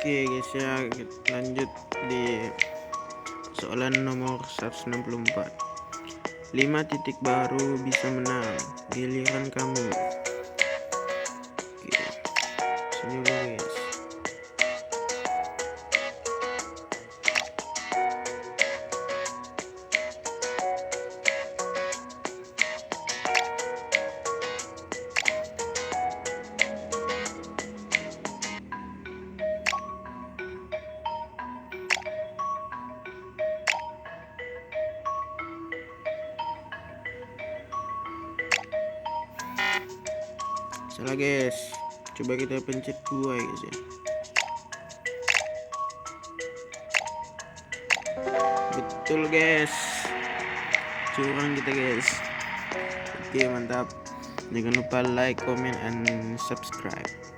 Oke guys ya, lanjut di soalan nomor 164. 5 titik baru bisa menang, giliran kamu. Oke, sini dulu guys. Salah guys, coba kita pencet 2 guys ya. Betul guys, curang kita guys. Oke mantap, jangan lupa like, comment, and subscribe.